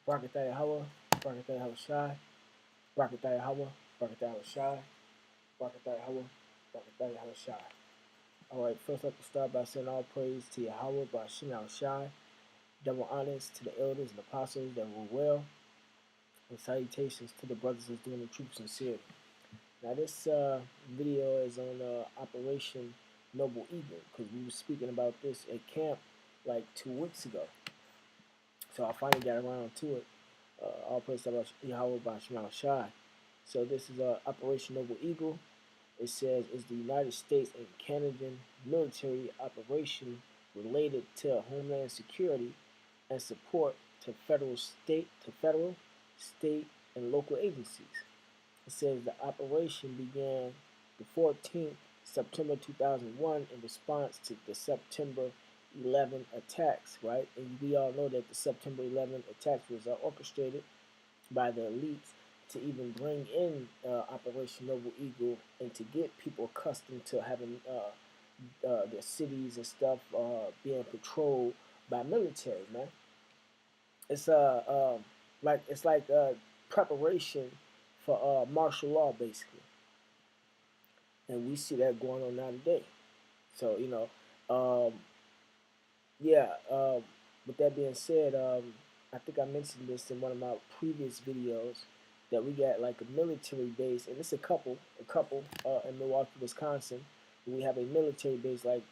Barakatah Yahweh, Barakatah Yahweh Shai, Barakatah Yahweh, Barakatah Yahweh Shai, Barakatah Yahweh, Barakatah Yahweh Shai. Alright, first let us start by saying all praise to Yahweh by Shem Shai, double honors to the elders and apostles that were well, and salutations to the brothers that's doing the truth sincerely. Now this video is on Operation Noble Eagle, because we were speaking about this at camp like 2 weeks ago. So I finally got around to it. All praise to Yahweh by Shema Shai. So this is Operation Noble Eagle. It says it's the United States and Canadian military operation related to homeland security and support to federal, state, and local agencies. It says the operation began the 14th September 2001 in response to the September 11 attacks, right? And we all know that the September 11 attacks was orchestrated by the elites to even bring in Operation Noble Eagle and to get people accustomed to having their cities and stuff being patrolled by military, man. It's like preparation for martial law, basically, and we see that going on now today. So yeah. With that being said, I think I mentioned this in one of my previous videos that we got like a military base, and it's a couple in Milwaukee, Wisconsin. We have a military base like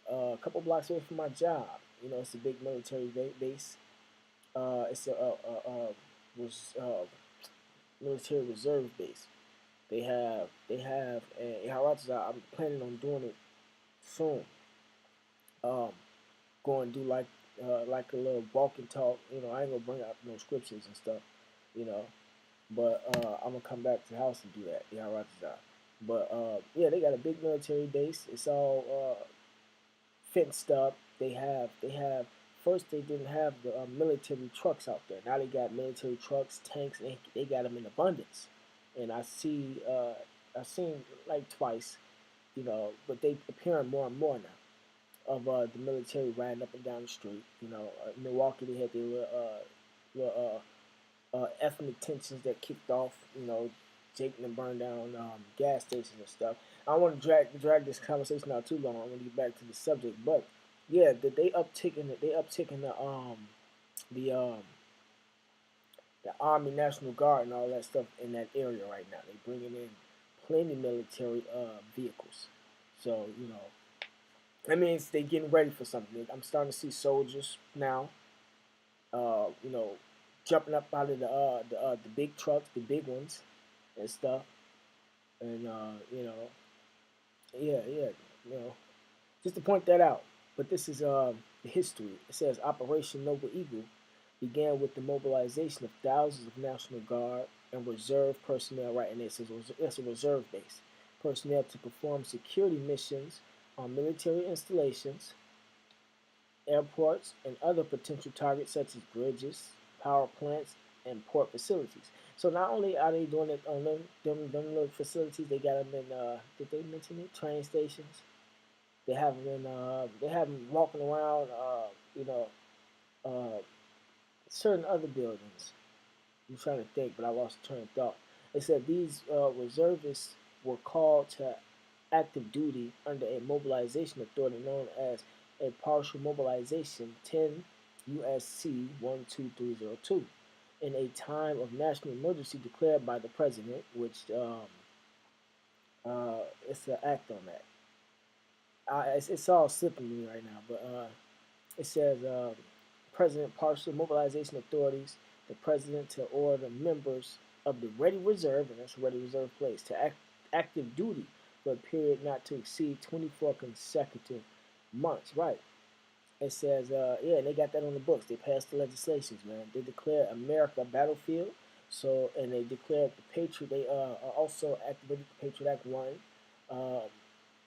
a couple blocks away from my job. It's a big military base. It's a military reserve base. And I'm planning on doing it soon. Um, Go and do like a little walk and talk. I ain't gonna bring out no scriptures and stuff. You know, but I'm gonna come back to the house and do that. Yeah, right. But yeah, they got a big military base. It's all fenced up. They have. First, they didn't have the military trucks out there. Now they got military trucks, tanks, and they got them in abundance. And I've seen like twice, but they appearing more and more now of the military riding up and down the street. In Milwaukee, they had their ethnic tensions that kicked off. Jake and burned down gas stations and stuff. I don't want to drag this conversation out too long. I'm gonna get back to the subject, but yeah, they upticking the Army National Guard and all that stuff in that area right now. They bringing in plenty military vehicles. So that means they getting ready for something. I'm starting to see soldiers now, uh, you know, jumping up out of the big trucks, the big ones, and stuff. And yeah, you know, just to point that out. But this is the history. It says Operation Noble Eagle began with the mobilization of thousands of National Guard and reserve personnel. Right, and it says it's a reserve base personnel to perform security missions on military installations, airports, and other potential targets such as bridges, power plants, and port facilities. So not only are they doing it on them little facilities, they got them in. Did they mention it? Train stations. They have them in. They have them walking around. Uh, certain other buildings. I'm trying to think, but I lost train of thought. They said these reservists were called to active duty under a mobilization authority known as a partial mobilization 10 USC 12302 in a time of national emergency declared by the president, which it's an act on that. It's all slipping me right now, but it says President partial mobilization authorities, the president to order members of the Ready Reserve, and that's Ready Reserve place, to active duty for a period not to exceed 24 consecutive months. Right. It says, yeah, they got that on the books. They passed the legislations, man. They declare America a battlefield. So, and they declared the Patriot. They also activated the Patriot Act 1. Um,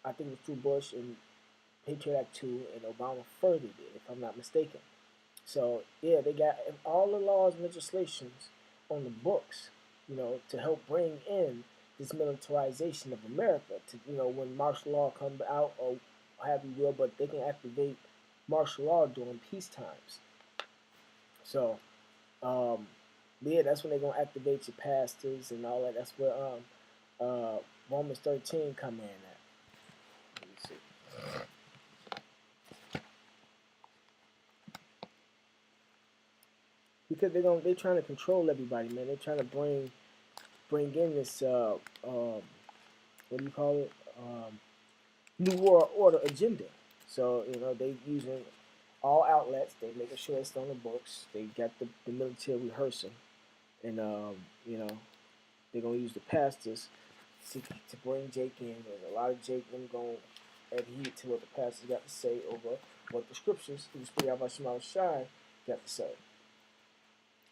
I think it was through Bush, and Patriot Act 2, and Obama further did, if I'm not mistaken. So, yeah, they got all the laws and legislations on the books, to help bring in this militarization of America. To when martial law comes out, or have you will, but they can activate martial law during peace times. So, But yeah, that's when they're gonna activate your pastors and all that. That's where Romans 13 come in at. Let me see. Because they're trying to control everybody, man. They're trying to bring in this what do you call it? New World Order agenda. So they using all outlets. They making sure it's on the books. They got the military rehearsing, and you know they're gonna use the pastors to bring Jake in. There's a lot of Jake them going to adhere to what the pastors got to say over what the scriptures, who speak out by Shema Shai, got to say.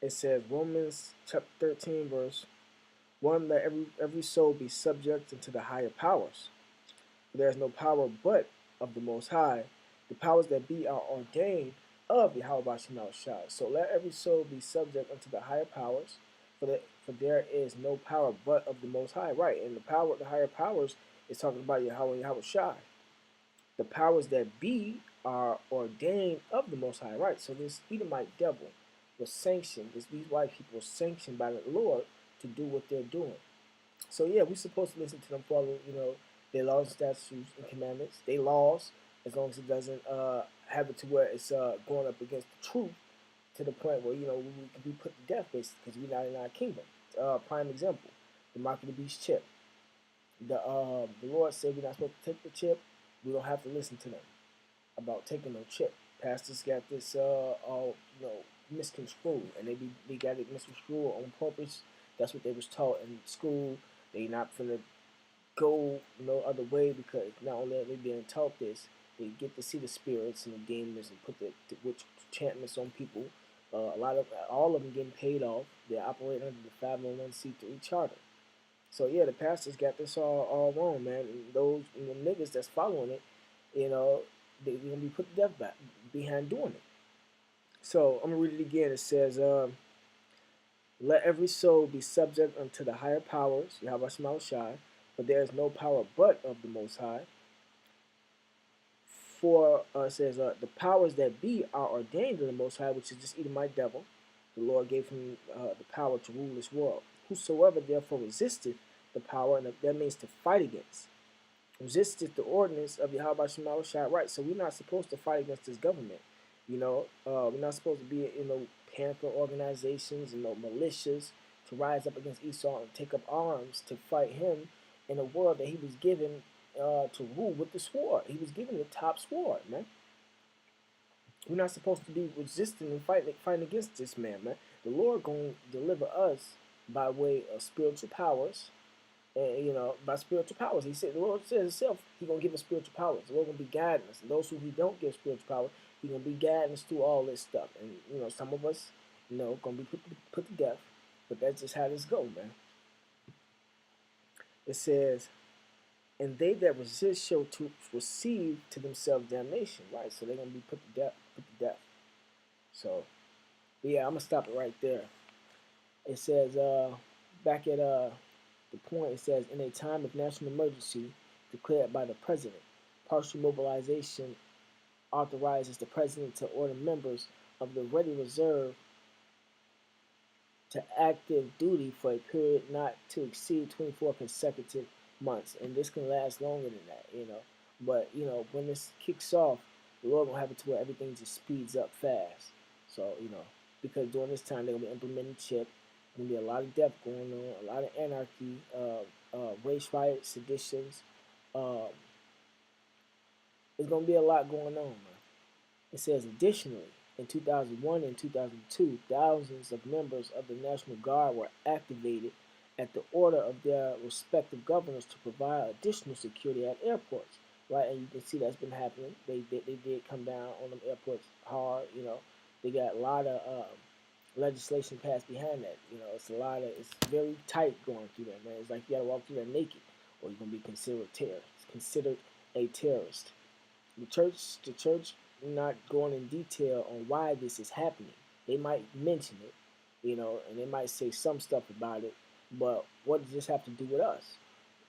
It says Romans chapter 13 verse 1, let every soul be subject unto the higher powers. For there is no power but of the Most High. The powers that be are ordained of Yahweh Shema Shai. So let every soul be subject unto the higher powers. For there is no power but of the Most High. Right, and the higher powers is talking about Yahweh and Yahweh Shai. The powers that be are ordained of the Most High. Right, so this Edomite devil was sanctioned. These white people were sanctioned by the Lord to do what they're doing. So yeah, we're supposed to listen to them, follow their laws, statutes, and commandments. They laws, as long as it doesn't have it to where it's going up against the truth to the point where we can be put to death basically because we're not in our kingdom. Prime example, the mark of the beast chip. The Lord said we're not supposed to take the chip. We don't have to listen to them about taking no chip. Pastors got this all misconstrued, and they got it misconstrued on purpose. That's what they was taught in school. They not finna go no other way because not only are they being taught this, they get to see the spirits and the demons and put the witch enchantments on people. All of them getting paid off. They operate under the 501c3 charter. So yeah, the pastors got this all wrong, man. And those the niggas that's following it, they're gonna be put to death behind doing it. So I'm gonna read it again. It says, "Let every soul be subject unto the higher powers, Yahweh Shema Shai, for there is no power but of the Most High. For it says the powers that be are ordained of the Most High, which is this Edomite devil. The Lord gave him the power to rule this world. Whosoever therefore resisteth the power, and that means to fight against, resisted the ordinance of Yahweh Shema Shai. Right, so we're not supposed to fight against this government. We're not supposed to be panther organizations, militias to rise up against Esau and take up arms to fight him in a world that he was given to rule with the sword. He was given the top sword, man. We're not supposed to be resisting and fighting against this man, man. The Lord gonna deliver us by way of spiritual powers. And by spiritual powers, he said the Lord says himself, He gonna give us spiritual powers. The Lord gonna be guiding us, and those who He don't give spiritual power, He gonna be guiding us through all this stuff. And some of us, gonna be put to death, but that's just how this go, man. It says, and they that resist shall to receive to themselves damnation. Right, so they're gonna be put to death. So, yeah, I'm gonna stop it right there. It says, back at the point, it says, in a time of national emergency declared by the president, partial mobilization authorizes the president to order members of the Ready Reserve to active duty for a period not to exceed 24 consecutive months. And this can last longer than that, But, when this kicks off, the Lord will have it to where everything just speeds up fast. So, because during this time, they're going to be implementing chip. There's going to be a lot of death going on, a lot of anarchy, race riots, seditions. There's going to be a lot going on, man. It says, additionally, in 2001 and 2002, thousands of members of the National Guard were activated at the order of their respective governors to provide additional security at airports. Right, and you can see that's been happening. They did come down on them airports hard. They got a lot of legislation passed behind that. It's very tight going through that, man. It's like you gotta walk through that naked, or you're gonna be considered a terrorist. The church not going in detail on why this is happening. They might mention it, and they might say some stuff about it, but what does this have to do with us?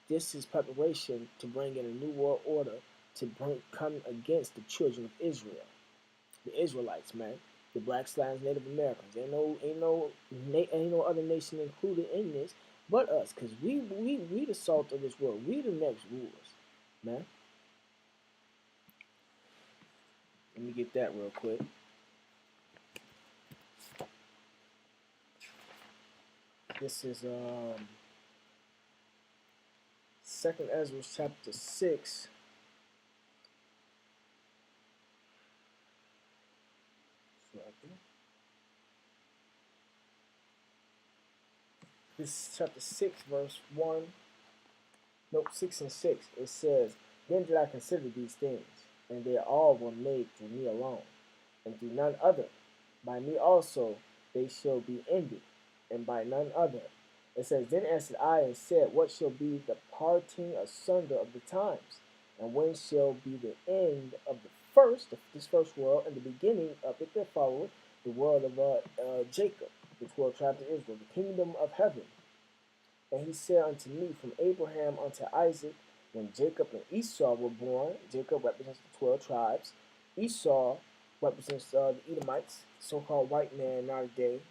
This is preparation to bring in a new world order to come against the children of Israel, the Israelites, man, the blacks, Native Americans. Ain't no other nation included in this but us, because we the salt of this world. We the next rulers, man. Let me get that real quick. This is Second Ezra chapter 6. This is chapter 6, verse 1. Nope, 6 and 6. It says, Then did I consider these things, and they all were made through me alone, and through none other. By me also they shall be ended, and by none other. It says, Then answered I and said, What shall be the parting asunder of the times? And when shall be the end of this first world, and the beginning of it that followeth, the world of Jacob, the 12 tribes of Israel, the kingdom of heaven? And he said unto me, From Abraham unto Isaac, when Jacob and Esau were born. Jacob represents the 12 tribes. Esau represents the Edomites, so-called white man nowadays,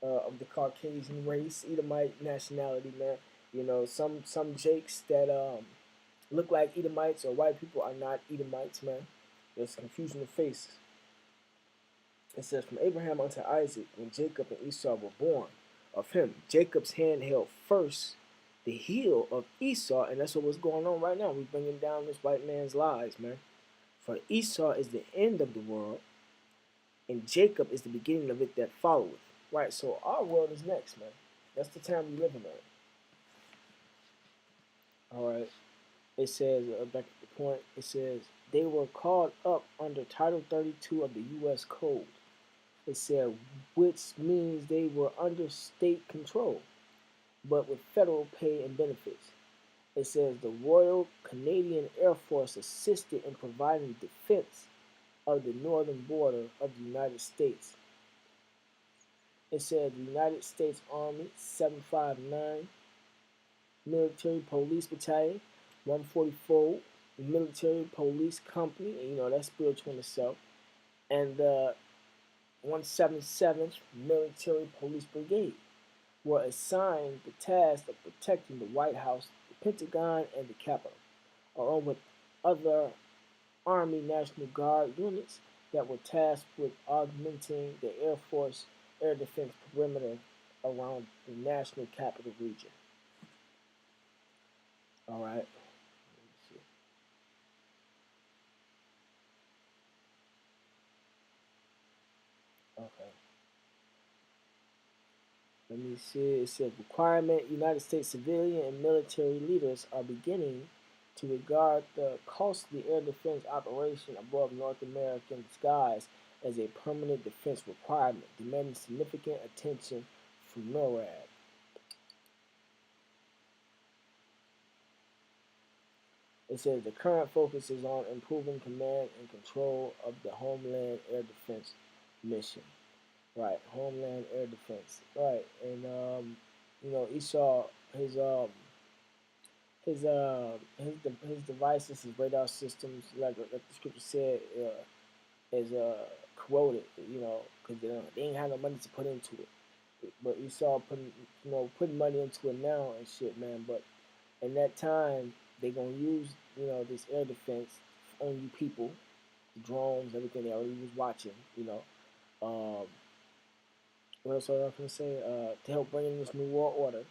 of the Caucasian race, Edomite nationality, man. Some Jakes that look like Edomites or white people are not Edomites, man. There's confusion of faces. It says, From Abraham unto Isaac, when Jacob and Esau were born, of him, Jacob's hand held first the heel of Esau, and that's what was going on right now. We're bringing down this white man's lies, man. For Esau is the end of the world, and Jacob is the beginning of it that followeth. Right, so our world is next, man. That's the time we living in. All right. It says, back at the point, it says, they were called up under Title 32 of the U.S. Code. It said, which means they were under state control, but with federal pay and benefits. It says the Royal Canadian Air Force assisted in providing defense of the northern border of the United States. It says the United States Army 759 Military Police Battalion, 144 Military Police Company, and that's spiritual in itself, and the 177th Military Police Brigade were assigned the task of protecting the White House, the Pentagon, and the Capitol, along with other Army National Guard units that were tasked with augmenting the Air Force air defense perimeter around the National Capital Region. All right. Okay. Let me see. It says requirement: United States civilian and military leaders are beginning to regard the costly air defense operation above North American skies as a permanent defense requirement, demanding significant attention from NORAD. It says the current focus is on improving command and control of the Homeland Air Defense mission. Right, Homeland Air Defense. Right, and Esau, his devices, his radar systems, like the scripture said, is corroded. Because they ain't have no money to put into it. But Esau putting money into it now and shit, man. But in that time, they gonna use this air defense on you people, the drones, everything they already was watching. What else was I gonna say? To help bring in this new world order.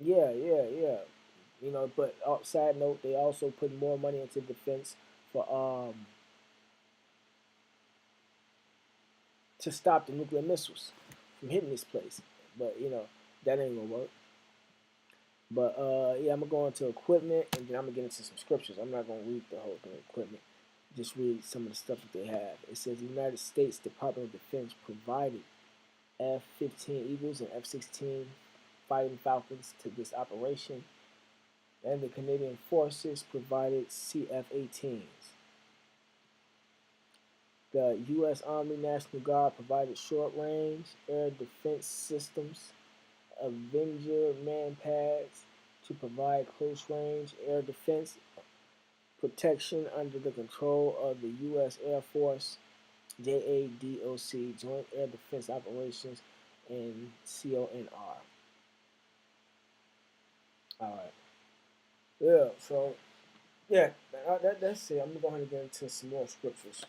Yeah. But side note, they also put more money into defense for to stop the nuclear missiles from hitting this place. But that ain't gonna work. But yeah, I'm gonna go into equipment, and then I'm gonna get into some scriptures. I'm not gonna read the whole thing, equipment. Just read some of the stuff that they have. It says the United States Department of Defense provided F-15 Eagles and F-16 Fighting Falcons to this operation, and the Canadian Forces provided CF-18s. The U.S. Army National Guard provided short-range air defense systems, Avenger manpads to provide close-range air defense protection under the control of the U.S. Air Force, JADOC, Joint Air Defense Operations, and CONR. All right. Yeah. So yeah, that's it. I'm gonna go ahead and get into some more scriptures.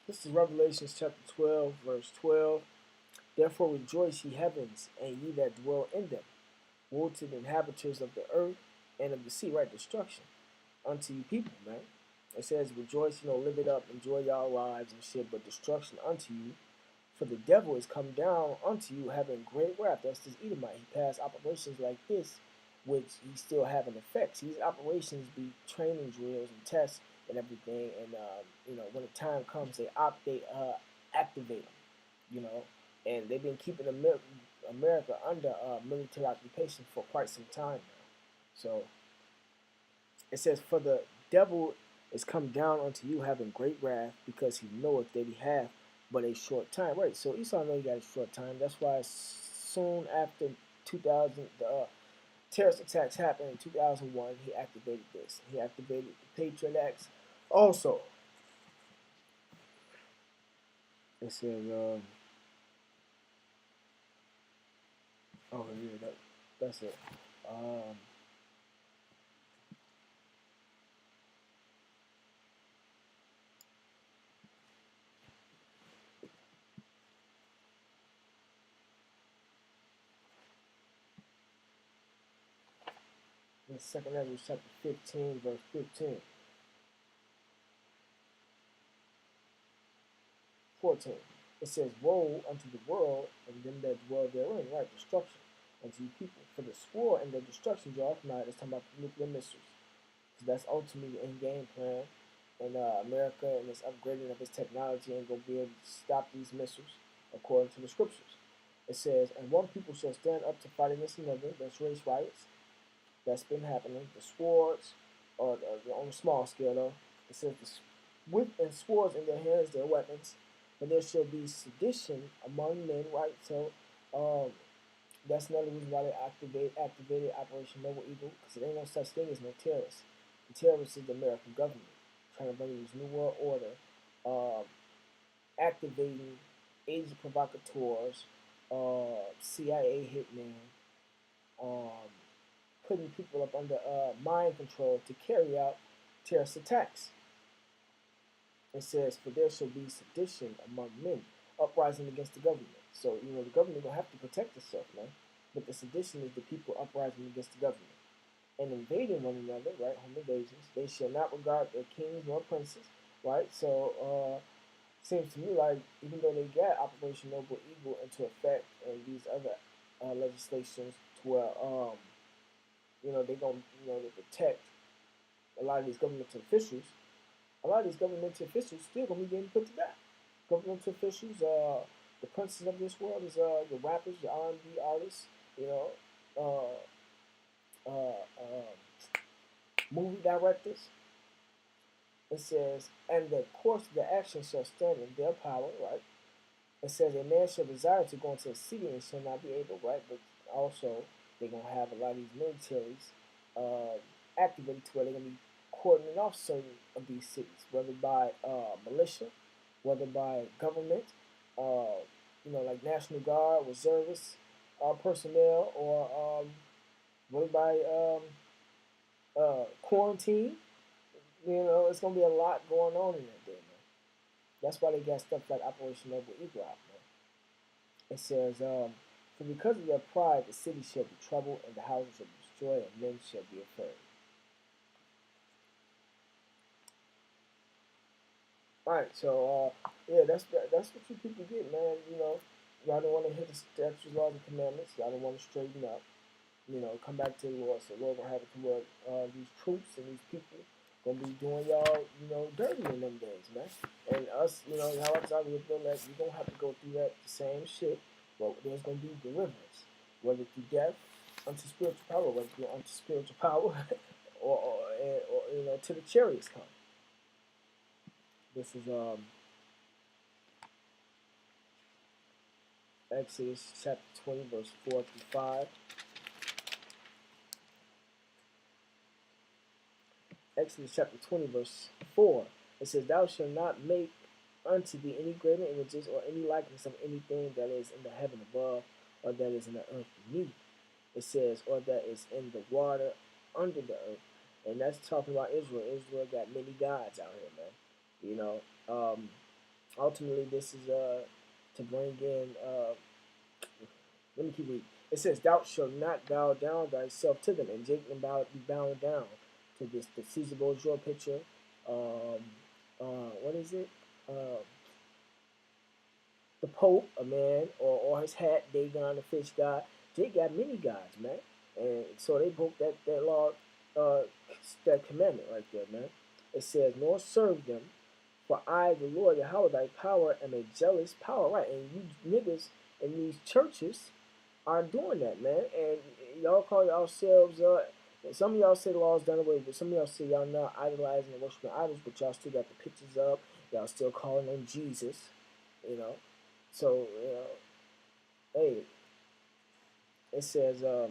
This is Revelation chapter 12, verse 12. Therefore rejoice, ye heavens, and ye that dwell in them. Woe to the inhabitants of the earth and of the sea, right? Destruction unto you people, man. It says, rejoice, live it up, enjoy y'all lives and shit, but destruction unto you. For the devil is come down unto you, having great wrath. That's this Edomite. He passed operations like this, which he still having effects. These operations be training drills and tests and everything. And when the time comes, they activate them. And they've been keeping America under military occupation for quite some time now. So it says, for the devil is come down unto you, having great wrath, because he knoweth that he hath but a short time. Right, so Esau know he got a short time. That's why soon after 2000, the terrorist attacks happened in 2001, he activated this. He activated the Patriot Acts. Also, it says, oh yeah, that's it. In 2nd Ezra chapter 15, verse 15. 14. It says, woe unto the world and them that dwell therein, right? Destruction unto you people. For the swore and the destruction draweth nigh. It's talking about the nuclear missiles. So that's ultimately the end game plan. And America and its upgrading of its technology ain't going to be able to stop these missiles according to the scriptures. It says, and one people shall stand up to fight against another. That's race riots. That's been happening. The swords, or on a small scale though, it says, with and swords in their hands, their weapons, and there shall be sedition among men, right? So that's another reason why they activated Operation Noble Eagle, because there ain't no such thing as no terrorists. The terrorists is the American government trying to bring this new world order, activating agent provocateurs, CIA hitmen, putting people up under mind control to carry out terrorist attacks. It says, for there shall be sedition among men, uprising against the government. So, the government will have to protect itself, man. But the sedition is the people uprising against the government and invading one another, right? Home invasions. They shall not regard their kings nor princes, right? So, seems to me like even though they got Operation Noble Eagle into effect and these other legislations to where, they're going to protect a lot of these government officials, a lot of these government officials still gonna be getting put to death. Government officials, the princes of this world is the rappers, the R&B artists, uh, uh, movie directors. It says, and the course of the action shall stand in their power, right? It says a man shall desire to go into a city and shall not be able, right? But also they're gonna have a lot of these militaries activated to where they're gonna be cordoning off certain of these cities, whether by militia, whether by government, like National Guard, reservists, personnel, or whether by quarantine. It's gonna be a lot going on in that day, man. That's why they got stuff like Operation Noble Eagle out, man. It says, for because of their pride, the city shall be troubled, and the houses shall be destroyed, and men shall be afraid. Alright, so yeah, that's what you people get, man. Y'all don't want to hit the statutes, laws, and commandments. Y'all don't want to straighten up. Come back to the Lord. So Lord gonna have to come with these troops and these people gonna be doing y'all, dirty in them days, man. And us, y'all outside we feel like we don't have to go through that same shit, but there's gonna be deliverance, whether through death unto spiritual power, whether through unto spiritual power, or till the chariots come. This is Exodus chapter 20, verse 4 through 5. Exodus chapter 20, verse 4. It says, Thou shalt not make unto thee any graven images or any likeness of anything that is in the heaven above, or that is in the earth beneath. It says, or that is in the water under the earth. And that's talking about Israel. Israel got many gods out here, man. You know, ultimately, this is to bring in. Let me keep reading. It says, "Thou shalt not bow down thyself to them," and Jacob be bound down to this. The Caesar Borgia picture. What is it? The Pope, a man, or his hat, Dagon, the fish god. They got many gods, man, and so they broke that law, that commandment right there, man. It says, "Nor serve them, for I, the Lord, Yahweh, thy power, am a jealous power." Right, and you niggas in these churches are doing that, man. And y'all call yourselves, some of y'all say the law is done away, but some of y'all say y'all not idolizing and worshiping idols, but y'all still got the pictures up. Y'all still calling on Jesus, you know. So, hey, it says, "Thou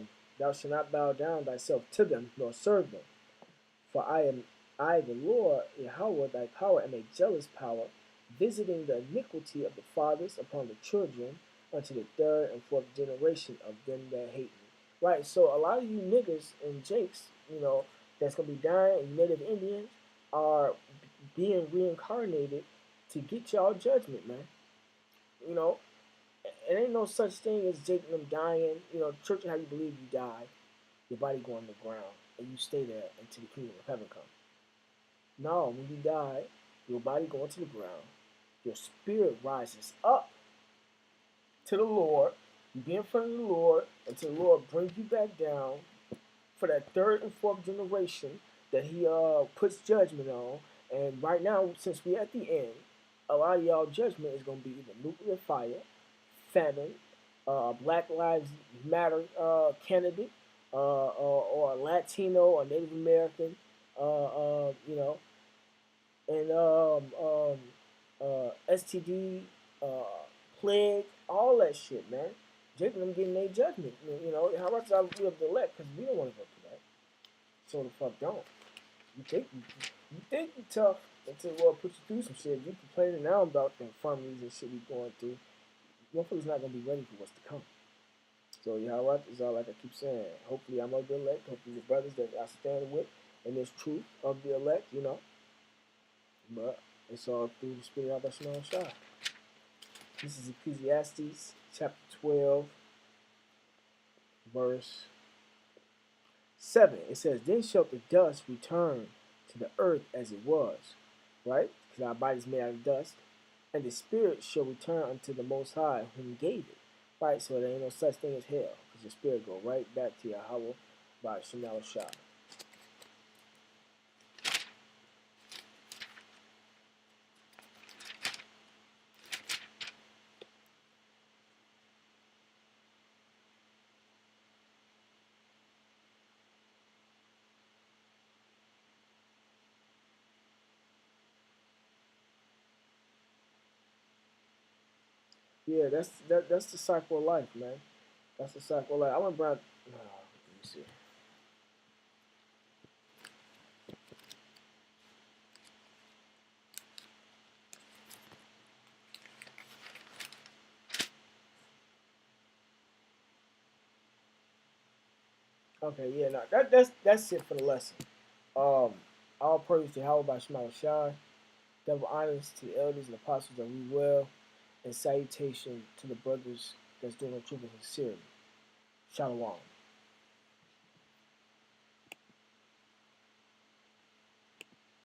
shalt not bow down thyself to them, nor serve them. For I, the Lord, Yahweh, thy power, am a jealous power, visiting the iniquity of the fathers upon the children, unto the third and fourth generation of them that hate me." Right, so a lot of you niggas and jakes, that's going to be dying, and native Indians are being reincarnated to get y'all judgment, man. You know, it ain't no such thing as Jake and them dying. Church is how you believe you die, your body going on the ground, and you stay there until the kingdom of heaven comes. No, when you die, your body going to the ground, your spirit rises up to the Lord. You be in front of the Lord until the Lord brings you back down for that third and fourth generation that He puts judgment on. And right now, since we're at the end, a lot of y'all judgment is going to be either nuclear fire, famine, Black Lives Matter candidate, or Latino or Native American, and STD, plague, all that shit, man. Jacob them getting their judgment. How much I we have to elect because we don't want to go through that. So the fuck don't. You think you tough until the Lord puts you through some shit. You complaining now about the infirmities and shit we going through. Motherfuckers not gonna be ready for what's to come. So Yahweh is all like I keep saying. Hopefully I'm of the elect. Hopefully the brothers that I stand with and this truth of the elect, But it's all through the Spirit of Hashem Shah. This is Ecclesiastes chapter 12, verse 7. It says, "Then shall the dust return to the earth as it was," right? Because our body is made out of dust. "And the spirit shall return unto the Most High whom gave it." Right? So there ain't no such thing as hell. Because the spirit go right back to Yahweh by Shemal Shah. Yeah, that's the cycle of life, man. That's the cycle of life. I went Brown. Let me see. Okay, yeah, no, that's it for the lesson. All praise to Yahweh by Shemal Shah. Double honors to the elders and apostles that we will, and salutation to the brothers that's doing the truth and sincerity. Shalom.